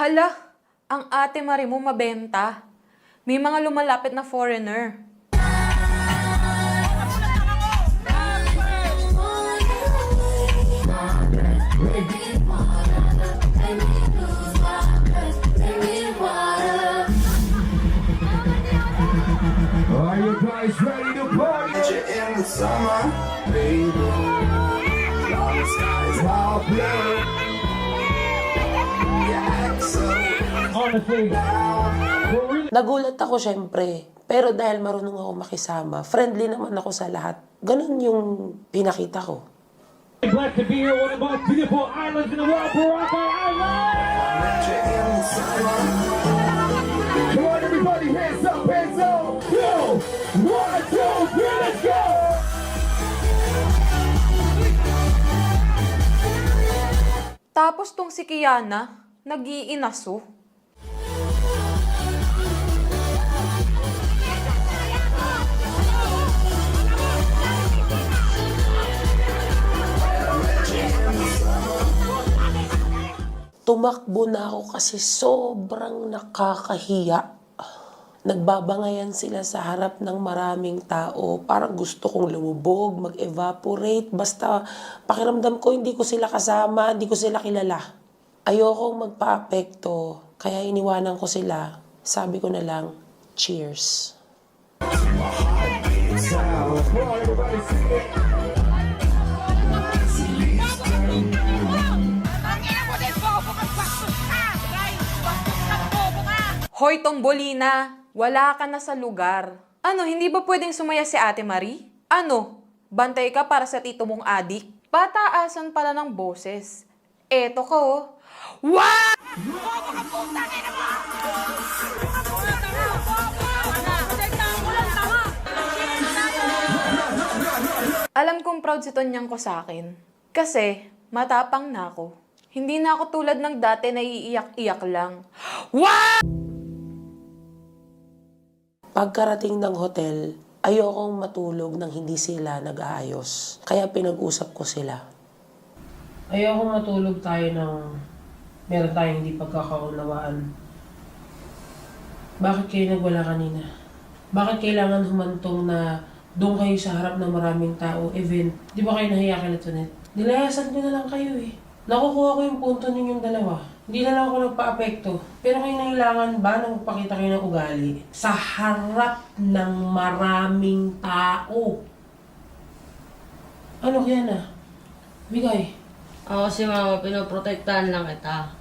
Hala, ang ate Mari mo mabenta. May mga lumalapit na foreigner. Are you guys ready to party? In the summer, baby. Long skies all blue. Yeah, so honestly, Nagulat ako syempre. Pero dahil marunong ako makisama, friendly naman ako sa lahat. Ganun yung pinakita ko. Glad to be here, one of the most beautiful islands in the world, Boracay Island! in the summer. Come on, everybody, hands up, hands up. 2, 1, 2, 3, let's go. Tapos tong si Kiana, nag-iinaso. Tumakbo na ako kasi sobrang nakakahiya. Nagbabangayan sila sa harap ng maraming tao. Parang gusto kong lumubog, mag-evaporate. Basta pakiramdam ko hindi ko sila kasama, hindi ko sila kilala. Ayokong magpa-apekto, kaya iniwanan ko sila. Sabi ko na lang, cheers. Sound. Come on, everybody, sing it. Hoy, Tombolina, wala ka na sa lugar. Ano, hindi ba pwedeng sumaya si Ate Marie? Ano, bantay ka para sa tito mong adik? Pataasan pala ng boses. Eto ka oh. Wow! Alam kong proud si Tonyang ko sa akin. Kasi, matapang na ako. Hindi na ako tulad ng dati na iiyak-iyak lang. Wow! Pagkarating ng hotel, ayokong matulog nang hindi sila nag-aayos. Kaya pinag-usap ko sila. Ayokong matulog tayo ng meron tayong hindi pagkakaunawaan. Bakit kayo nagwala kanina? Bakit kailangan humantong na doon kayo sa harap ng maraming tao, event? Di ba kayo nahiya kay Latonet? Nilayasan ko na lang kayo eh. Nakukuha ko yung punto ninyong dalawa. Hindi na lang ako nagpa-apekto. Pero kayo nailangan ba na magpakita kayo ng ugali sa harap ng maraming tao? Ano kaya na? Bigay. Kasi mama, pinoprotektahan lang kita.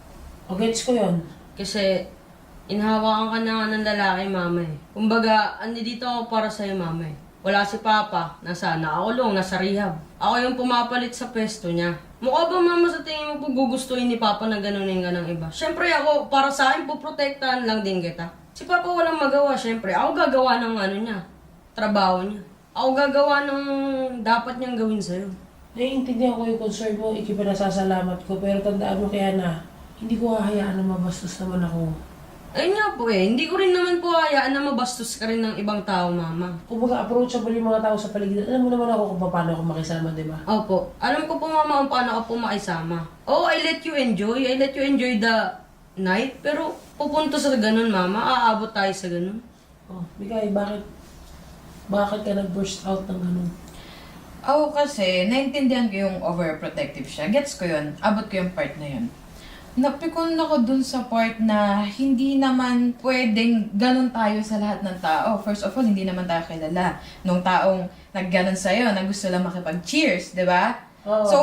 O gets ko yun. Kasi, inhawakan ka na nga ng lalaki, mama eh. Kumbaga, dito ako para sa'yo, mama eh. Wala si Papa, nakakulong, nasa rehab. Ako yung pumapalit sa pwesto niya. Mukha ba mama sa tingin mo gugustuhin ni Papa na ganunin ka ng iba? Siyempre ako, para sa akin, puprotektahan lang din kita. Si Papa walang magawa, siyempre. Ako gagawa ng niya, trabaho niya. Ako gagawa ng dapat niyang gawin sa'yo. Naiintindihan ko yung concern mo, ikipanasasalamat ko. Pero tandaan mo kaya na, hindi ko hahayaan na mabastos naman ako. Ayun nga po eh, hindi ko rin naman po hayaan na mabastos ka rin ng ibang tao, mama. Kung baga approachable yung mga tao sa paligid, alam mo naman ako kung paano ako makisama, di ba? Opo. Alam ko po mama kung paano ako po makisama. Oo, I let you enjoy. I let you enjoy the night. Pero pupunto sa ganun, mama. Aabot tayo sa ganun. Oh, Bigay, bakit ka nag-burst out ng ganun? Ako kasi, naintindihan ko yung overprotective siya. Gets ko yun. Abot ko yung part na yun. Napikon ako dun sa part na hindi naman pwedeng ganun tayo sa lahat ng tao. First of all, hindi naman tayo kilala. Nung taong nagganon sa'yo, na gusto lang makipag-cheers, di ba? Oo. So,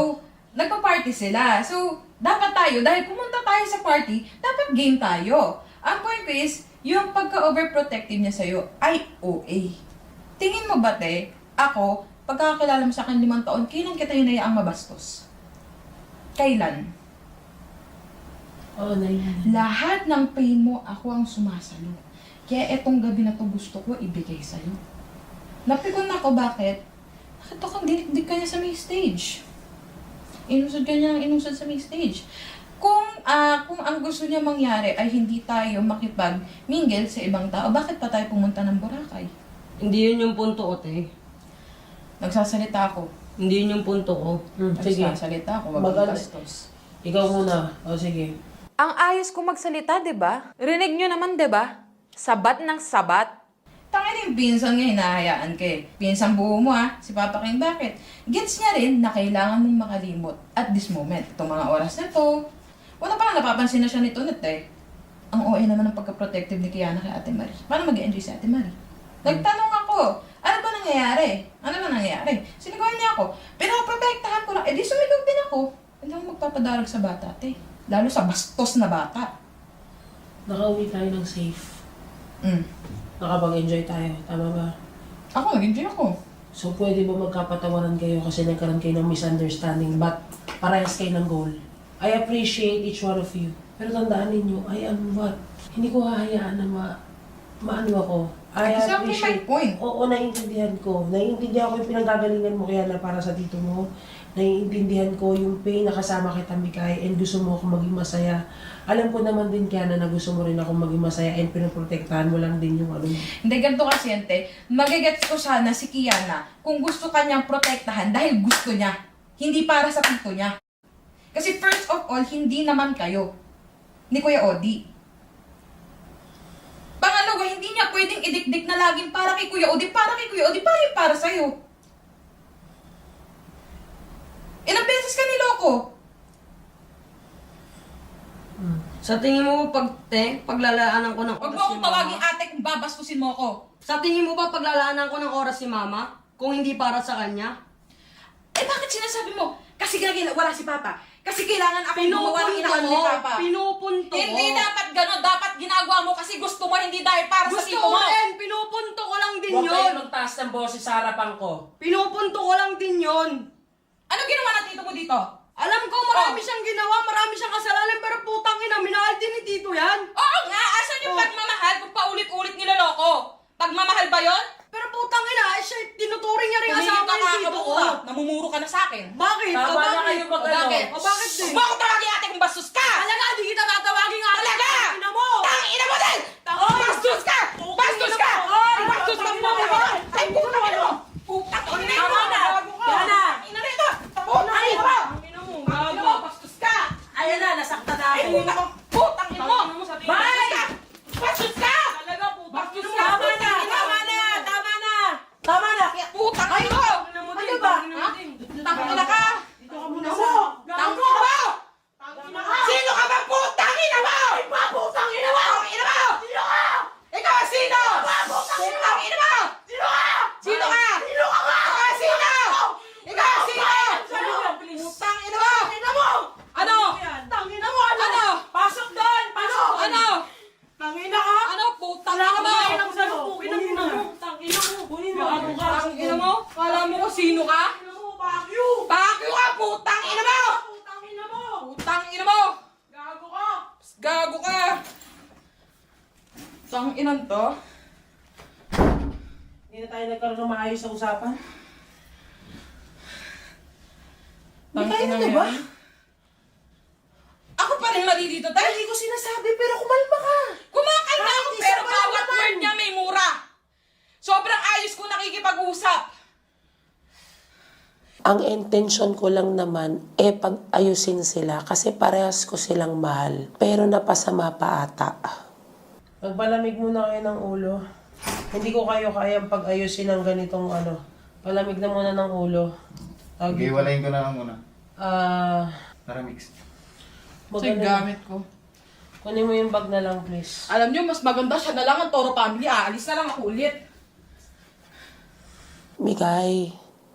nagpa-party sila. So, dapat tayo, dahil pumunta tayo sa party, dapat game tayo. Ang point ko is, yung pagka-overprotective niya sa'yo ay OA. Tingin mo ba, te, ako, pagkakakilala mo sa akin 5 taon, kailan kita hinayaang mabastos? Kailan? Oo, naiintindihan. Lahat ng pain mo, ako ang sumasalo. Kaya etong gabi na to gusto ko ibigay sa'yo. Napikon na ako, bakit? Bakit ako dinikdik ka niya sa may stage? Inusod ka niya ng inusod sa may stage. Kung ang gusto niya mangyari ay hindi tayo makipag-mingle sa ibang tao, bakit pa tayo pumunta ng Boracay? Hindi yun yung punto ko, te. Nagsasalita ako. Hindi yun yung punto ko. Sige. Nagsasalita ako, wag Maganda. bastos. Ikaw muna. O sige. Ang ayos ko magsalita, 'di ba? Rinig nyo naman, 'di ba? Sabat ng sabat. Tangin yung pinsan ngayon, nahayaan ka eh. Pinsan buo mo ha, si Papa King, bakit? Gets niya rin na kailangan mong makalimot at this moment. Itong mga oras na to, wala pa nga napapansin na siya nito ulit eh. Ang OA naman ng pagka-protective ni Kiana kay Ate Marie. Paano mag-enjoy si Ate Marie? Nagtanong ako, ano ba nangyayari? Ano ba nangyayari? Sinigawan niya ako, pinaprotektahan ko lang. Eh di sumigaw din ako. Hindi ako magpapadarag sa bata, ate. Lalo sa bastos na bata. Nakauwi tayo ng safe. Nakapag-enjoy tayo. Tama ba? Ako, nag-enjoy ako. So, pwede ba magkapatawaran kayo kasi nagkaroon kayo ng misunderstanding but parehas kayo ng goal? I appreciate each one of you. Pero tandaan ninyo, I am what? Hindi ko hahayaan na maano ako. I Exactly my appreciate. point. Oo, naiintindihan ko. Naiintindihan ko yung pinanggagalingan mo kaya na para sa tito mo. Naiintindihan ko yung pain na kasama kita, Mikay, and gusto mo ako maging masaya. Alam ko naman din kaya na gusto mo rin ako maging masaya and pinoprotektahan mo lang din yung ano mo. Hindi, ganito kasi ente. Magigets ko sana si Kiana kung gusto kanyang protektahan dahil gusto niya. Hindi para sa tito niya. Kasi first of all, hindi naman kayo. Ni Kuya Odi. Pangalawa, hindi niya pwedeng idikdik na laging para kay Kuya Odi, para kay Kuya Odi, para sa'yo. Ilang beses ka niloko? Sa tingin mo ba paglalaanan ko ng Huwag oras mo akong si tawagin mama? ate kung babastusin mo ako. Sa tingin mo ba paglalaanan ko ng oras si mama? Kung hindi para sa kanya? Eh bakit sinasabi mo? Kasi wala si Papa. Kasi kailangan ako gumawa ng inaano ni Papa. Pinupunto ko. Hindi dapat gano'n. Dapat ginagawa mo kasi gusto mo, hindi dahil para sa Gusto tito ko mo. rin. Pinupunto ko lang din Huwag yun. kayo magtaas ng boses sa harapan ko. Pinupunto ko lang din yun. Ano ginawa ng tito mo dito? Alam ko marami siyang ginawa, marami siyang kasalanan, pero putang ina, minahal din ni Tito yan. Oo nga, asan yung pagmamahal kung paulit-ulit niloloko? Pagmamahal ba yon? Pero putang ina, siya, tinuturing niya rin asawa ni Tito ko. Namumuro ka na sa akin. Bakit? Tama na kayo mag-ano. Bakit? O bakit din? Huwag mo akong tawagin ate kung bastos ka! Talaga, di kita tatawagin nga. Talaga! Ina mo! Tangina mo din! Bastos ka! Bastos ka! Bastos ka mo! Ay, puta ka mo! Puta ka mo! Tama na! Yana! Ina na ito! Puta ka mo! Ina mo! Bastos ka! Ayan na, nasakta na Ay, ako. puta ka! Putang ina mo! Bye! Bastos ka! Talaga, puta. Bastos ka! Tama na! Tama na! Tama na! Tama na! Putang ina mo! Ano ba? Ha? Tangina ka! Dito ka muna mo! Tangina mo! Sino ka ba? Putang ina mo! Putang ina mo! Putang ina mo! Sino ka? Ikaw ang sino? Putang ina mo! Sino ka? Sino ka? Sino ka ba? Ikaw ang sino? Ikaw ang sino? Putang ina mo! Ina mo! Ano? Tangina mo! Ano? Pasok doon! Pasok! Ano? Tangina ka! Ano? Putang ina mo! Kunin mo! Tangina mo! Kunin mo! Ano ka? Putang ina mo? Kala mo ko sino ka? Pakyo! Pakyo ka! Putang ina mo! Tangina mo! Putang ina mo! Gago ka! Gago ka! Tang inan to? Hindi na tayo nagkaroon ng maayos na usapan. Tang Hindi ina tayo, diba? yan. Ako pa rin mali dito, tayo. Hindi ko sinasabi pero kumalma ka! Kumakalma ako Bakit pero isa pa bawat naman? word niya may mura. Sobrang ayos ko nakikipag-usap. Ang intention ko lang naman pag-ayusin sila kasi parehas ko silang mahal. Pero napasama pa ata. Magpalamig muna kayo ng ulo. Hindi ko kayo kayang pag-ayusin ng ganitong ano. Palamig na muna ng ulo. Okay, walayin ko na lang muna. Para mix. Maganda. ko. Kunin mo yung bag na lang, please. Alam niyo, mas maganda siya na lang ang Toro family. Aalis na lang ako ulit. Mikay,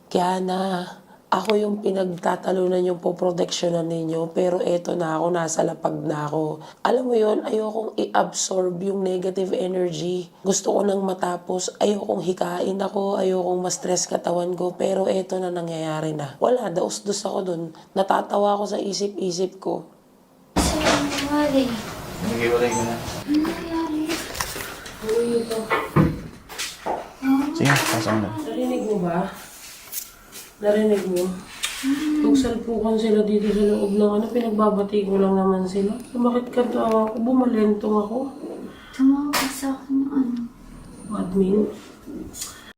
Kiana, ako yung pinagtatalunan yung poproteksyonan ninyo, pero eto na ako, nasa lapag na ako. Alam mo yon, ayokong i-absorb yung negative energy. Gusto ko nang matapos, ayokong hikain ako, ayokong ma-stress katawan ko, pero eto na nangyayari na. Wala, daos-dos ako dun. Natatawa ako sa isip-isip ko. Okay, walayin ko na. Sige, pasok na. Narinig mo ba? Narinig mo? Nagsalpukan sila dito sa loob ng ano, pinagbabati ko lang naman sila. Bakit ka tawa ako? Bumalentong ako. Tumawag sa akin yung ano. Admin.